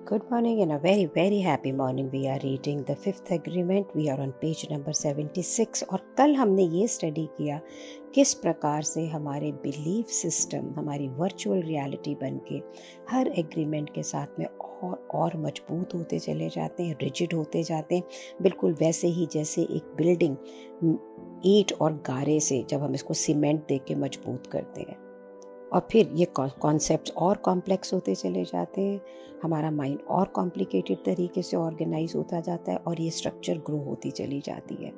Good morning and a very very happy morning. We are reading the fifth agreement. We are on page number 76 और कल हमने ये study किया किस प्रकार से हमारे बिलीफ सिस्टम हमारी वर्चुअल रियलिटी बन के हर एग्रीमेंट के साथ में और मजबूत होते चले जाते हैं, रिजिड होते जाते हैं, बिल्कुल वैसे ही जैसे एक बिल्डिंग ईंट और गारे से जब हम इसको सीमेंट दे के मजबूत करते हैं। और फिर ये कॉन्सेप्ट्स और कॉम्प्लेक्स होते चले जाते हैं, हमारा माइंड और कॉम्प्लिकेटेड तरीके से ऑर्गेनाइज होता जाता है और ये स्ट्रक्चर ग्रो होती चली जाती है।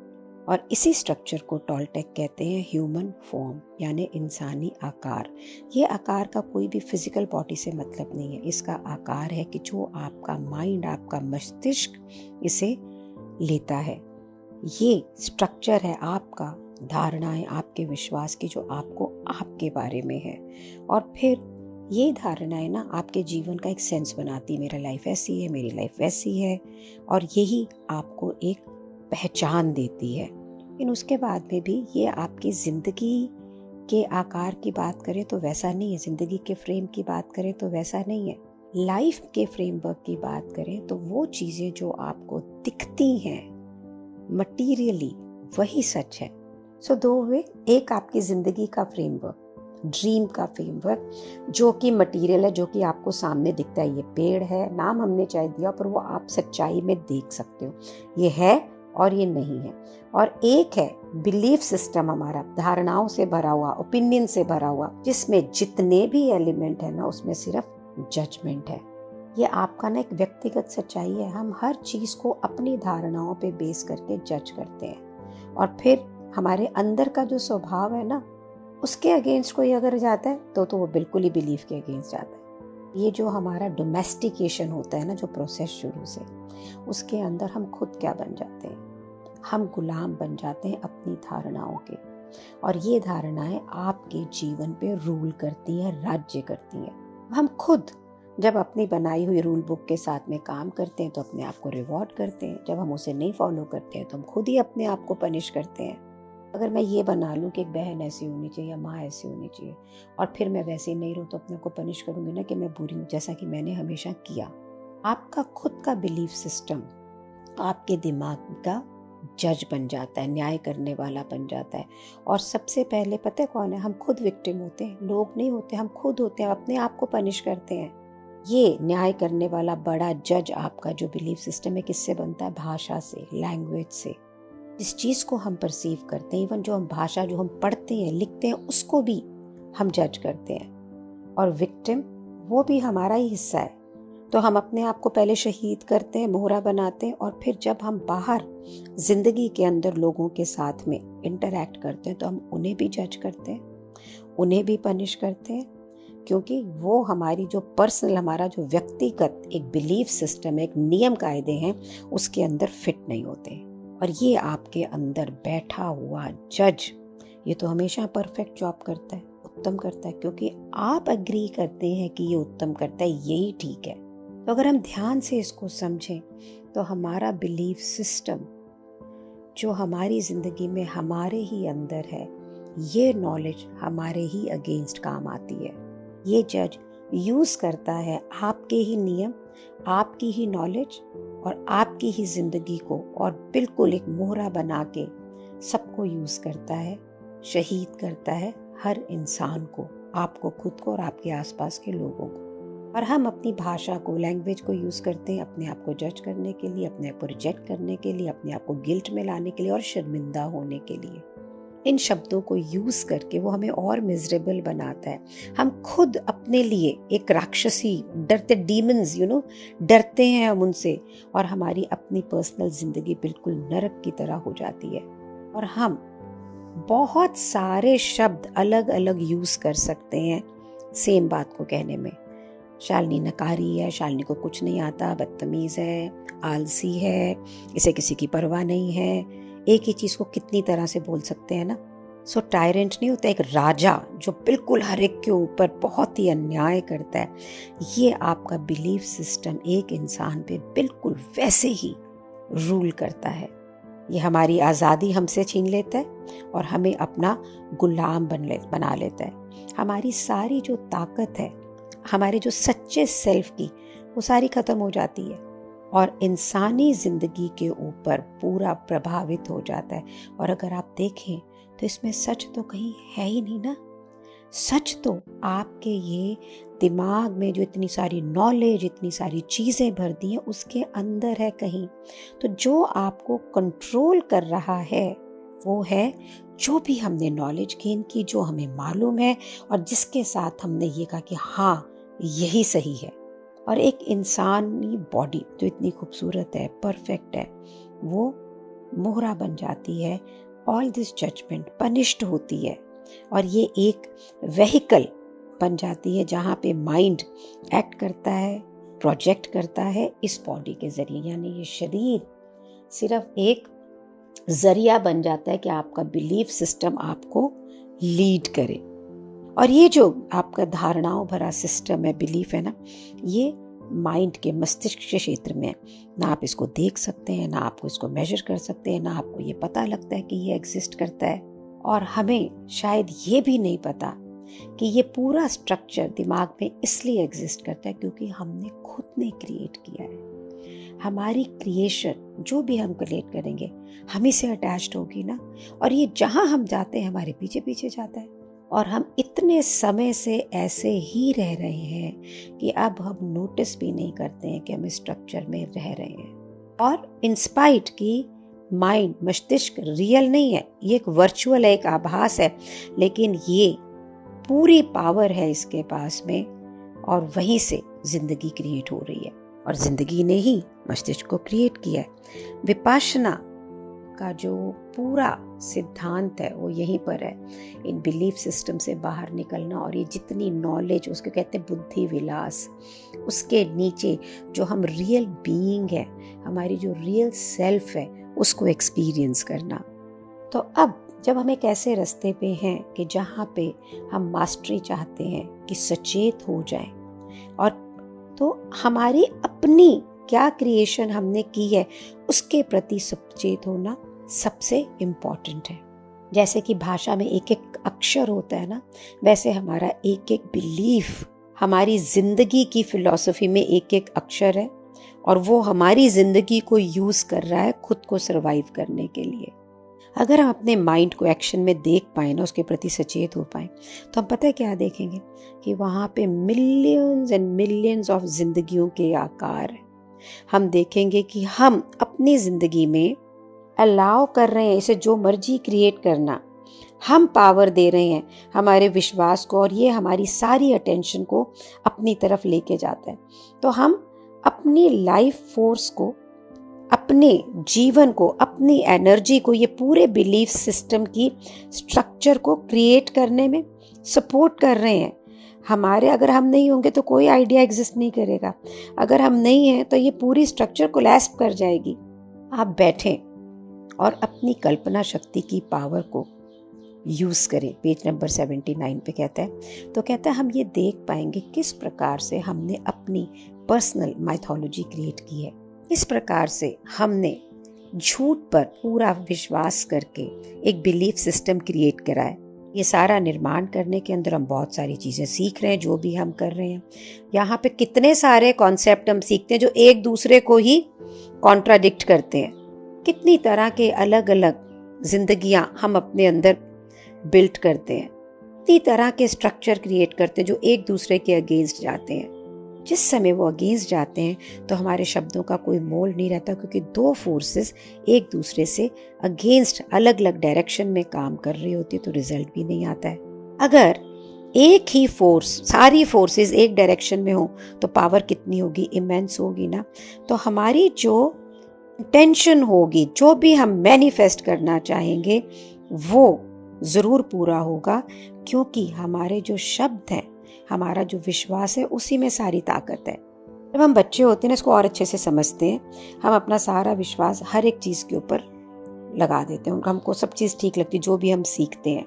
और इसी स्ट्रक्चर को टॉल्टेक कहते हैं ह्यूमन फॉर्म, यानी इंसानी आकार। ये आकार का कोई भी फिजिकल बॉडी से मतलब नहीं है, इसका आकार है कि जो आपका माइंड, आपका मस्तिष्क इसे लेता है। ये स्ट्रक्चर है आपका धारणाएं, आपके विश्वास की, जो आपको आपके बारे में है। और फिर ये धारणाएं ना आपके जीवन का एक सेंस बनाती, मेरा लाइफ ऐसी है, मेरी लाइफ वैसी है, और यही आपको एक पहचान देती है। लेकिन उसके बाद में भी ये आपकी ज़िंदगी के आकार की बात करें तो वैसा नहीं है, ज़िंदगी के फ्रेम की बात करें तो वैसा नहीं है। लाइफ के फ्रेमवर्क की बात करें तो वो चीज़ें जो आपको दिखती हैं मटीरियली, वही सच है। सो दो वे, एक आपकी ज़िंदगी का फ्रेमवर्क, ड्रीम का फ्रेमवर्क, जो कि मटेरियल है, जो कि आपको सामने दिखता है। ये पेड़ है, नाम हमने चाहे दिया, पर वो आप सच्चाई में देख सकते हो, ये है और ये नहीं है। और एक है बिलीफ सिस्टम, हमारा धारणाओं से भरा हुआ, ओपिनियन से भरा हुआ, जिसमें जितने भी एलिमेंट है ना, उसमें सिर्फ जजमेंट है। ये आपका ना एक व्यक्तिगत सच्चाई है। हम हर चीज़ को अपनी धारणाओं पे बेस करके जज करते हैं, और फिर हमारे अंदर का जो स्वभाव है ना, उसके अगेंस्ट कोई अगर जाता है तो वो बिल्कुल ही बिलीफ के अगेंस्ट जाता है। ये जो हमारा डोमेस्टिकेशन होता है ना, जो प्रोसेस शुरू से, उसके अंदर हम खुद क्या बन जाते हैं, हम गुलाम बन जाते हैं अपनी धारणाओं के। और ये धारणाएं आपके जीवन पे रूल करती हैं, राज्य करती हैं। हम खुद जब अपनी बनाई हुई रूल बुक के साथ में काम करते हैं तो अपने आप को रिवॉर्ड करते हैं, जब हम उसे नहीं फॉलो करते हैं तो हम खुद ही अपने आप को पनिश करते हैं। अगर मैं ये बना लूँ कि एक बहन ऐसी होनी चाहिए या माँ ऐसी होनी चाहिए, और फिर मैं वैसे ही नहीं रहूँ, तो अपने को पनिश करूँगी ना कि मैं बुरी हूँ, जैसा कि मैंने हमेशा किया। आपका खुद का बिलीफ सिस्टम आपके दिमाग का जज बन जाता है, न्याय करने वाला बन जाता है। और सबसे पहले पता है कौन है? हम खुद विक्टिम होते हैं, लोग नहीं होते, हम खुद होते हैं, अपने आप को पनिश करते हैं। ये न्याय करने वाला बड़ा जज आपका जो बिलीफ सिस्टम है, किससे बनता है? भाषा से, लैंग्वेज से। जिस चीज़ को हम परसीव करते हैं, इवन जो हम भाषा जो हम पढ़ते हैं, लिखते हैं, उसको भी हम जज करते हैं। और विक्टिम वो भी हमारा ही हिस्सा है। तो हम अपने आप को पहले शहीद करते हैं, मोहरा बनाते हैं, और फिर जब हम बाहर जिंदगी के अंदर लोगों के साथ में इंटरैक्ट करते हैं तो हम उन्हें भी जज करते हैं, उन्हें भी पनिश करते हैं, क्योंकि वो हमारी जो पर्सनल, हमारा जो व्यक्तिगत एक बिलीफ सिस्टम, एक नियम कायदे हैं, उसके अंदर फिट नहीं होते। और ये आपके अंदर बैठा हुआ जज, ये तो हमेशा परफेक्ट जॉब करता है, उत्तम करता है, क्योंकि आप एग्री करते हैं कि ये उत्तम करता है, यही ठीक है। तो अगर हम ध्यान से इसको समझें तो हमारा बिलीफ सिस्टम जो हमारी ज़िंदगी में हमारे ही अंदर है, ये नॉलेज हमारे ही अगेंस्ट काम आती है। ये जज यूज़ करता है आपके ही नियम, आपकी ही नॉलेज और आपकी ही ज़िंदगी को, और बिल्कुल एक मोहरा बना के सबको यूज़ करता है, शहीद करता है हर इंसान को, आपको खुद को और आपके आसपास के लोगों को। और हम अपनी भाषा को, लैंग्वेज को यूज़ करते हैं अपने आप को जज करने के लिए, अपने आप को रिजेक्ट करने के लिए, अपने आप को गिल्ट में लाने के लिए और शर्मिंदा होने के लिए। इन शब्दों को यूज़ करके वो हमें और मिजरेबल बनाता है। हम खुद अपने लिए एक राक्षसी, डरते, डीमंस, डरते हैं हम उनसे, और हमारी अपनी पर्सनल ज़िंदगी बिल्कुल नरक की तरह हो जाती है। और हम बहुत सारे शब्द अलग अलग यूज़ कर सकते हैं सेम बात को कहने में। शालिनी नकारी है, शालिनी को कुछ नहीं आता, बदतमीज़ है, आलसी है, इसे किसी की परवाह नहीं है। एक ही चीज़ को कितनी तरह से बोल सकते हैं ना। सो टायरेंट नहीं होता, एक राजा जो बिल्कुल हर एक के ऊपर बहुत ही अन्याय करता है। ये आपका बिलीफ सिस्टम एक इंसान पे बिल्कुल वैसे ही रूल करता है। ये हमारी आज़ादी हमसे छीन लेता है और हमें अपना गुलाम बना लेता है। हमारी सारी जो ताकत है, हमारे जो सच्चे सेल्फ की, वो सारी ख़त्म हो जाती है और इंसानी ज़िंदगी के ऊपर पूरा प्रभावित हो जाता है। और अगर आप देखें तो इसमें सच तो कहीं है ही नहीं ना। सच तो आपके ये दिमाग में जो इतनी सारी नॉलेज, इतनी सारी चीज़ें भर दी हैं, उसके अंदर है कहीं। तो जो आपको कंट्रोल कर रहा है वो है जो भी हमने नॉलेज गेन की, जो हमें मालूम है और जिसके साथ हमने ये कहा कि हाँ यही सही है। और एक इंसानी बॉडी जो इतनी खूबसूरत है, परफेक्ट है, वो मोहरा बन जाती है। ऑल दिस जजमेंट पनिश्ड होती है और ये एक व्हीकल बन जाती है जहाँ पे माइंड एक्ट करता है, प्रोजेक्ट करता है इस बॉडी के ज़रिए। यानी ये शरीर सिर्फ एक ज़रिया बन जाता है कि आपका बिलीफ सिस्टम आपको लीड करे। और ये जो आपका धारणाओं भरा सिस्टम है, बिलीफ है ना, ये माइंड के मस्तिष्क के क्षेत्र में है। ना आप इसको देख सकते हैं, ना आपको इसको मेजर कर सकते हैं, ना आपको ये पता लगता है कि ये एग्जिस्ट करता है। और हमें शायद ये भी नहीं पता कि ये पूरा स्ट्रक्चर दिमाग में इसलिए एग्जिस्ट करता है क्योंकि हमने खुद ने क्रिएट किया है। हमारी क्रिएशन जो भी हम क्रिएट करेंगे हम ही से अटैच्ड होगी ना। और ये जहाँ हम जाते हैं हमारे पीछे पीछे जाता है। और हम इतने समय से ऐसे ही रह रहे हैं कि अब हम नोटिस भी नहीं करते हैं कि हम इस स्ट्रक्चर में रह रहे हैं। और इंस्पाइट की माइंड, मस्तिष्क रियल नहीं है, ये एक वर्चुअल है, एक आभास है, लेकिन ये पूरी पावर है इसके पास में। और वहीं से जिंदगी क्रिएट हो रही है और जिंदगी ने ही मस्तिष्क को क्रिएट किया है। विपाशना का जो पूरा सिद्धांत है वो यहीं पर है, इन बिलीफ सिस्टम से बाहर निकलना। और ये जितनी नॉलेज, उसको कहते हैं बुद्धि विलास, उसके नीचे जो हम रियल बीइंग है, हमारी जो रियल सेल्फ है, उसको एक्सपीरियंस करना। तो अब जब हम एक ऐसे रास्ते पे हैं कि जहाँ पे हम मास्टरी चाहते हैं कि सचेत हो जाए, और तो हमारी अपनी क्या क्रिएशन हमने की है उसके प्रति सचेत होना सबसे इम्पॉर्टेंट है। जैसे कि भाषा में एक एक अक्षर होता है ना, वैसे हमारा एक एक बिलीफ, हमारी जिंदगी की फिलॉसफी में एक एक अक्षर है और वो हमारी जिंदगी को यूज कर रहा है खुद को सरवाइव करने के लिए। अगर हम अपने माइंड को एक्शन में देख पाए ना, उसके प्रति सचेत हो पाए, तो हम पता है क्या देखेंगे कि वहाँ पे मिलियंस एंड मिलियंस ऑफ जिंदगियों के आकार है। हम देखेंगे कि हम अपनी जिंदगी में अलाउ कर रहे हैं इसे जो मर्जी क्रिएट करना, हम पावर दे रहे हैं हमारे विश्वास को, और ये हमारी सारी अटेंशन को अपनी तरफ लेके जाता है। तो हम अपनी लाइफ फोर्स को, अपने जीवन को, अपनी एनर्जी को, ये पूरे बिलीफ सिस्टम की स्ट्रक्चर को क्रिएट करने में सपोर्ट कर रहे हैं। हमारे अगर हम नहीं होंगे तो कोई आइडिया एग्जिस्ट नहीं करेगा। अगर हम नहीं हैं तो ये पूरी स्ट्रक्चर कोलैप्स कर जाएगी। आप बैठें और अपनी कल्पना शक्ति की पावर को यूज़ करें। पेज नंबर 79 पे कहता है, तो कहता है हम ये देख पाएंगे किस प्रकार से हमने अपनी पर्सनल माइथोलॉजी क्रिएट की है। इस प्रकार से हमने झूठ पर पूरा विश्वास करके एक बिलीफ सिस्टम क्रिएट करा है। ये सारा निर्माण करने के अंदर हम बहुत सारी चीज़ें सीख रहे हैं, जो भी हम कर रहे हैं। यहाँ पे कितने सारे कॉन्सेप्ट हम सीखते हैं जो एक दूसरे को ही कॉन्ट्राडिक्ट करते हैं। कितनी तरह के अलग अलग जिंदगियाँ हम अपने अंदर बिल्ड करते हैं, इतनी तरह के स्ट्रक्चर क्रिएट करते हैं जो एक दूसरे के अगेंस्ट जाते हैं। जिस समय वो अगेंस्ट जाते हैं तो हमारे शब्दों का कोई मोल नहीं रहता, क्योंकि दो फोर्सेस एक दूसरे से अगेंस्ट अलग अलग डायरेक्शन में काम कर रही होती है, तो रिजल्ट भी नहीं आता है। अगर एक ही फोर्स, सारी फोर्सेस एक डायरेक्शन में हो तो पावर कितनी होगी, इमेंस होगी ना। तो हमारी जो इंटेंशन होगी, जो भी हम मैनिफेस्ट करना चाहेंगे, वो ज़रूर पूरा होगा, क्योंकि हमारे जो शब्द हैं, हमारा जो विश्वास है, उसी में सारी ताकत है। जब हम बच्चे होते हैं ना, इसको और अच्छे से समझते हैं, हम अपना सारा विश्वास हर एक चीज़ के ऊपर लगा देते हैं। हमको सब चीज़ ठीक लगती है जो भी हम सीखते हैं,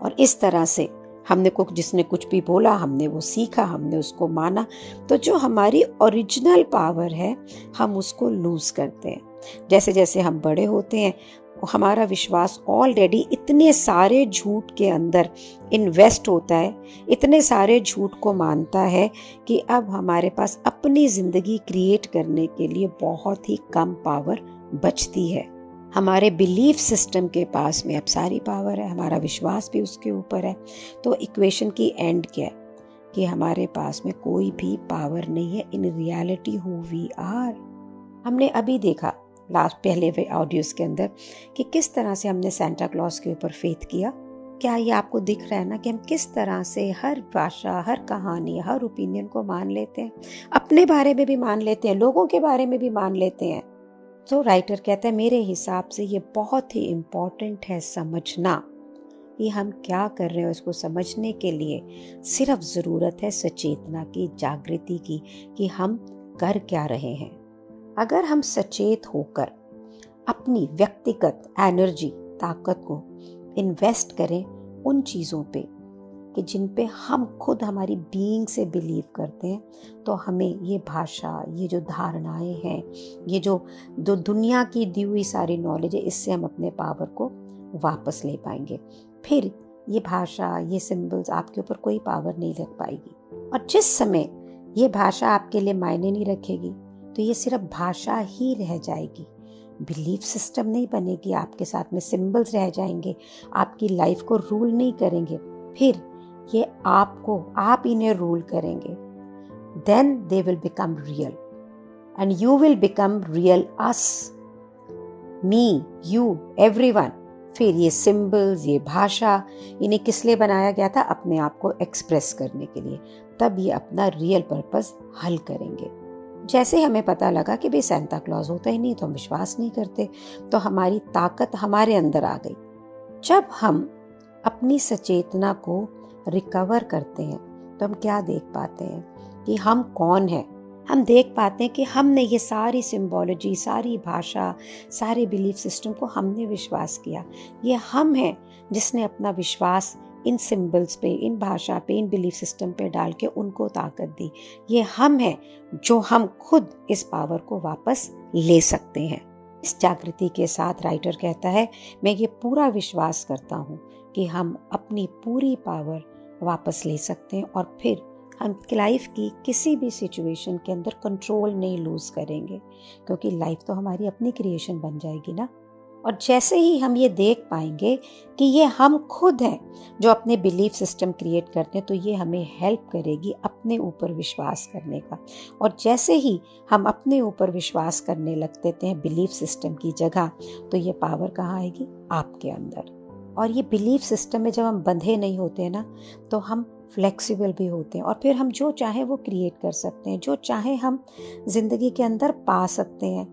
और इस तरह से हमने को जिसने कुछ भी बोला, हमने वो सीखा, हमने उसको माना। तो जो हमारी ओरिजिनल पावर है हम उसको लूज करते हैं। जैसे जैसे हम बड़े होते हैं हमारा विश्वास ऑलरेडी इतने सारे झूठ के अंदर इन्वेस्ट होता है, इतने सारे झूठ को मानता है कि अब हमारे पास अपनी ज़िंदगी क्रिएट करने के लिए बहुत ही कम पावर बचती है। हमारे बिलीफ सिस्टम के पास में अब सारी पावर है, हमारा विश्वास भी उसके ऊपर है। तो इक्वेशन की एंड क्या है कि हमारे पास में कोई भी पावर नहीं है in reality who we are. हमने अभी देखा लास्ट पहले ऑडियोज के अंदर कि किस तरह से हमने सेंटा क्लॉज के ऊपर फेथ किया। क्या ये आपको दिख रहा है ना कि हम किस तरह से हर भाषा, हर कहानी, हर ओपिनियन को मान लेते हैं, अपने बारे में भी मान लेते हैं, लोगों के बारे में भी मान लेते हैं। तो राइटर कहता है मेरे हिसाब से ये बहुत ही इम्पोर्टेंट है समझना कि हम क्या कर रहे हैं। इसको समझने के लिए सिर्फ ज़रूरत है सचेतना की, जागृति की, कि हम कर क्या रहे हैं। अगर हम सचेत होकर अपनी व्यक्तिगत एनर्जी, ताकत को इन्वेस्ट करें उन चीज़ों पे कि जिन पे हम खुद हमारी बीइंग से बिलीव करते हैं, तो हमें ये भाषा, ये जो धारणाएं हैं, ये जो दुनिया की दी हुई सारी नॉलेज है, इससे हम अपने पावर को वापस ले पाएंगे। फिर ये भाषा, ये सिंबल्स आपके ऊपर कोई पावर नहीं रख पाएगी। और जिस समय ये भाषा आपके लिए मायने नहीं रखेगी तो ये सिर्फ भाषा ही रह जाएगी, बिलीफ सिस्टम नहीं बनेगी, आपके साथ में सिंबल्स रह जाएंगे, आपकी लाइफ को रूल नहीं करेंगे। फिर ये आपको, आप इन्हें रूल करेंगे। Then they will become real and you will become real, us, me, you, everyone. फिर ये सिंबल्स, ये भाषा, इन्हें किस लिए बनाया गया था? अपने आप को एक्सप्रेस करने के लिए। तब ये अपना रियल पर्पस हल करेंगे। जैसे हमें पता लगा कि भाई सेंटा क्लॉज होता ही नहीं, तो हम विश्वास नहीं करते, तो हमारी ताकत हमारे अंदर आ गई। जब हम अपनी सचेतना को रिकवर करते हैं तो हम क्या देख पाते हैं कि हम कौन हैं। हम देख पाते हैं कि हमने ये सारी सिंबोलॉजी, सारी भाषा, सारे बिलीफ सिस्टम को हमने विश्वास किया। ये हम हैं जिसने अपना विश्वास इन सिंबल्स पे, इन भाषा पे, इन बिलीफ सिस्टम पे डाल के उनको ताकत दी। ये हम हैं जो हम खुद इस पावर को वापस ले सकते हैं। इस जागृति के साथ राइटर कहता है, मैं ये पूरा विश्वास करता हूँ कि हम अपनी पूरी पावर वापस ले सकते हैं और फिर हम लाइफ की किसी भी सिचुएशन के अंदर कंट्रोल नहीं लूज करेंगे, क्योंकि लाइफ तो हमारी अपनी क्रिएशन बन जाएगी ना। और जैसे ही हम ये देख पाएंगे कि ये हम खुद हैं जो अपने बिलीफ सिस्टम क्रिएट करते हैं, तो ये हमें हेल्प करेगी अपने ऊपर विश्वास करने का। और जैसे ही हम अपने ऊपर विश्वास करने लग देते हैं बिलीफ सिस्टम की जगह, तो ये पावर कहाँ आएगी? आपके अंदर। और ये बिलीफ सिस्टम में जब हम बंधे नहीं होते हैं ना, तो हम फ्लेक्सिबल भी होते हैं और फिर हम जो चाहे वो क्रिएट कर सकते हैं, जो चाहे हम जिंदगी के अंदर पा सकते हैं।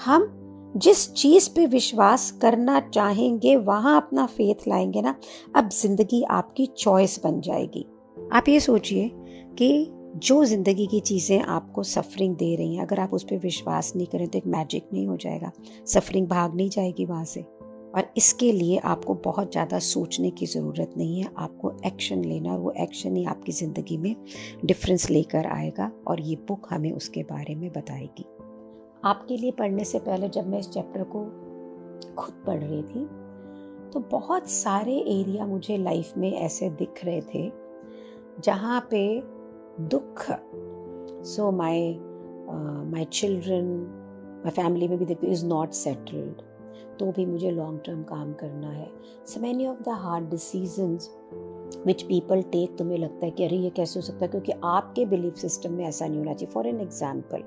हम जिस चीज पे विश्वास करना चाहेंगे वहां अपना फेथ लाएंगे ना, अब जिंदगी आपकी चॉइस बन जाएगी। आप ये सोचिए कि जो जिंदगी की चीजें आपको सफरिंग दे रही हैं, अगर आप उस पर विश्वास नहीं करें तो एक मैजिक नहीं हो जाएगा, सफरिंग भाग नहीं जाएगी वहां से। और इसके लिए आपको बहुत ज़्यादा सोचने की ज़रूरत नहीं है, आपको एक्शन लेना, और वो एक्शन ही आपकी ज़िंदगी में डिफरेंस लेकर आएगा। और ये बुक हमें उसके बारे में बताएगी। आपके लिए पढ़ने से पहले जब मैं इस चैप्टर को खुद पढ़ रही थी, तो बहुत सारे एरिया मुझे लाइफ में ऐसे दिख रहे थे जहाँ पे दुख, सो माई चिल्ड्रन, माई फैमिली में भी देखते इज़ नॉट सेटल्ड, तो भी मुझे लॉन्ग टर्म काम करना है। So many of the hard decisions which people take, तुम्हें लगता है कि अरे ये कैसे हो सकता है, क्योंकि आपके बिलीफ सिस्टम में ऐसा नहीं होना चाहिए। For an example,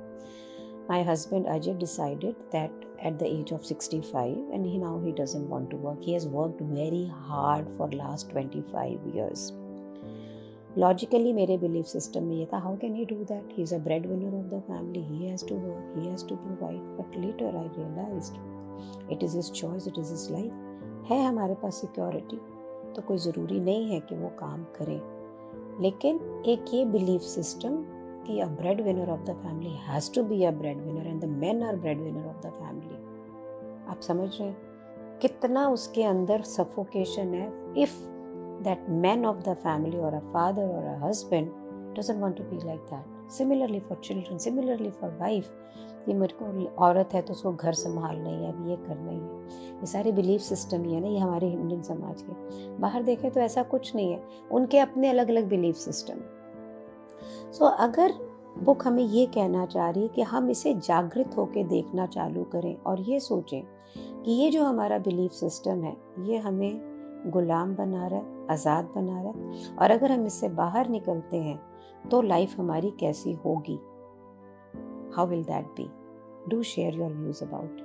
my husband Ajay decided that at the age of 65 and he doesn't want to work. He has worked very hard for last 25 years. Logically मेरे belief system में ये था, how can he do that? He is a breadwinner of the family. He has to work. He has to provide. But later I realized it is his choice. It is his life. है हमारे पास security, तो कोई ज़रूरी नहीं है कि वो काम करें। लेकिन एक ये belief system कि a breadwinner of the family has to be a breadwinner and the men are breadwinner of the family. आप समझ रहे हैं कितना उसके अंदर suffocation है if that man of the family or a father or a husband doesn't want to be like that. Similarly for children, similarly for wife, कि मेरे को औरत है तो उसको घर संभालना ही है, ये करना ही है। ये सारे बिलीफ सिस्टम ही है ना, ये हमारे इंडियन समाज के। बाहर देखें तो ऐसा कुछ नहीं है, उनके अपने अलग अलग बिलीफ सिस्टम है। सो अगर बुक हमें ये कहना चाह रही है कि हम इसे जागृत होकर देखना चालू करें और ये सोचें कि ये जो हमारा बिलीफ सिस्टम है ये हमें गुलाम बना रहा है, आज़ाद बना रहा है, और अगर हम इससे बाहर निकलते हैं तो लाइफ हमारी कैसी होगी, how will that be? Do share your views about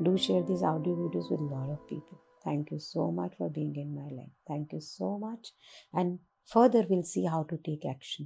it. Do share these audio videos with a lot of people. Thank you so much for being in my life. Thank you so much, and further we'll see how to take action.